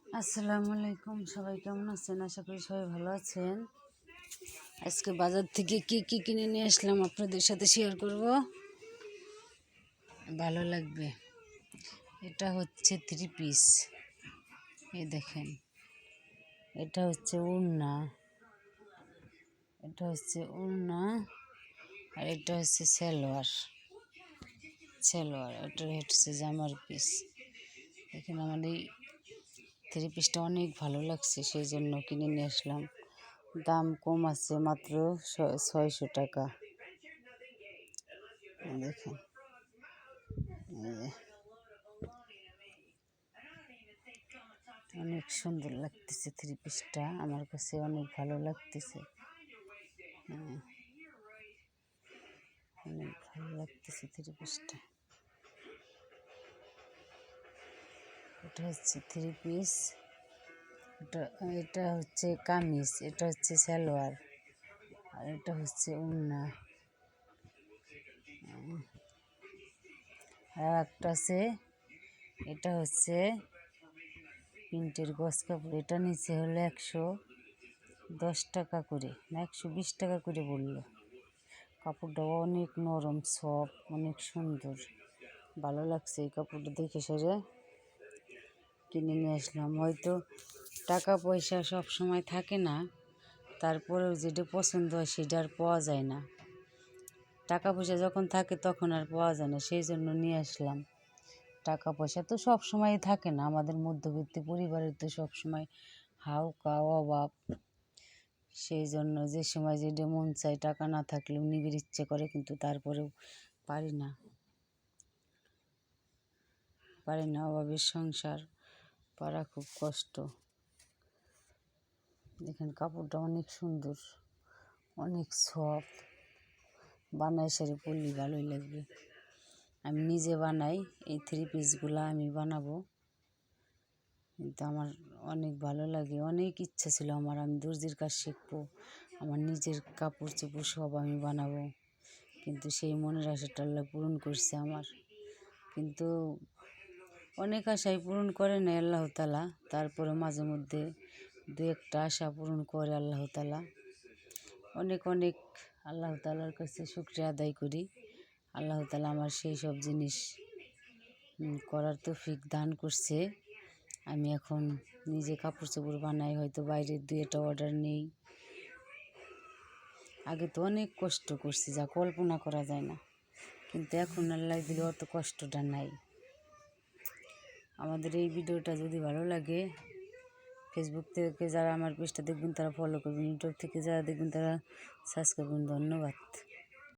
আসসালামু আলাইকুম, সবাই কেমন আছেন? আশা করি সবাই ভালো আছেন। আজকে বাজার থেকে কি কি কিনে নিয়ে আসলাম আপনাদের সাথে শেয়ার করব, ভালো লাগবে। এটা হচ্ছে 3 পিস, এই দেখেন। এটা হচ্ছে ওড়না, আর এটা হচ্ছে সালোয়ার। এটা হচ্ছে জামার পিস। এখানে আমার এই 3 পিসটা অনেক ভালো লাগছে, সেই জন্য কিনে নিয়ে আসলাম। দাম কম আছে, মাত্র 600 টাকা। দেখেন, অনেক সুন্দর লাগতেছে 3 পিসটা, আমার কাছে অনেক ভালো লাগতেছে। অনেক ভালো লাগতেছে 3 পিসটা। এটা হচ্ছে 3 পিস, এটা হচ্ছে কামিজ, এটা হচ্ছে সালোয়ার, আর এটা হচ্ছে ওড়না। আর একটা আছে, এটা হচ্ছে প্রিন্টের গজ কাপড়। এটা নিচে হলো 110 টাকা করে, না 120 টাকা করে বললো। কাপড়টা অনেক নরম, সফট, অনেক সুন্দর, ভালো লাগছে। এই কাপড়টা দেখে সেরে কিনে নিয়ে আসলাম। হয়তো টাকা পয়সা সব সময় থাকে না, তারপরেও যেটা পছন্দ হয় সেটা আর পাওয়া যায় না। টাকা পয়সা যখন থাকে তখন আর পাওয়া যায় না, সেই জন্য নিয়ে আসলাম। টাকা পয়সা তো সব সময় থাকে না, আমাদের মধ্যবিত্ত পরিবারের তো সব সময় হাউকা অভাব। সেই জন্য যে সময় যেটা মন চায়, টাকা না থাকলেও নিবিড় ইচ্ছে করে, কিন্তু তারপরেও পারি না। অভাবের সংসার, পারা খুব কষ্ট। দেখেন, কাপড়টা অনেক সুন্দর, অনেক সফট, বানাই সারি পরলে ভালোই লাগবে। আমি নিজে বানাই, এই 3 পিসগুলো আমি বানাবো, কিন্তু আমার অনেক ভালো লাগে। অনেক ইচ্ছা ছিল আমার, আমি দর্জির কাজ শিখবো, আমার নিজের কাপড় চোপড় সব আমি বানাবো, কিন্তু সেই মনের আশাটা আল্লাহ পূরণ করছে আমার। কিন্তু অনেক আশাই পূরণ করে না আল্লাহ তাআলা, তারপরে মাঝে মধ্যে 2-1টা আশা পূরণ করে আল্লাহ তাআলা। অনেক আল্লাহ তাআলার কাছে শুকরিয়া আদায় করি। আল্লাহ তাআলা আমার সেই সব জিনিস করার তৌফিক দান করছে। আমি এখন নিজে কাপড় চোপড় বানাই, হয়তো বাইরের 2-1টা অর্ডার নেই। আগে তো অনেক কষ্ট করছি, যা কল্পনা করা যায় না, কিন্তু এখন আল্লাহ দিলে অত কষ্টটা নাই। আমাদের এই ভিডিওটা যদি ভালো লাগে, ফেসবুক থেকে যারা আমার পেজটা দেখবেন তারা ফলো করবেন, ইউটিউব থেকে যারা দেখবেন তারা সাবস্ক্রাইব করবেন। ধন্যবাদ।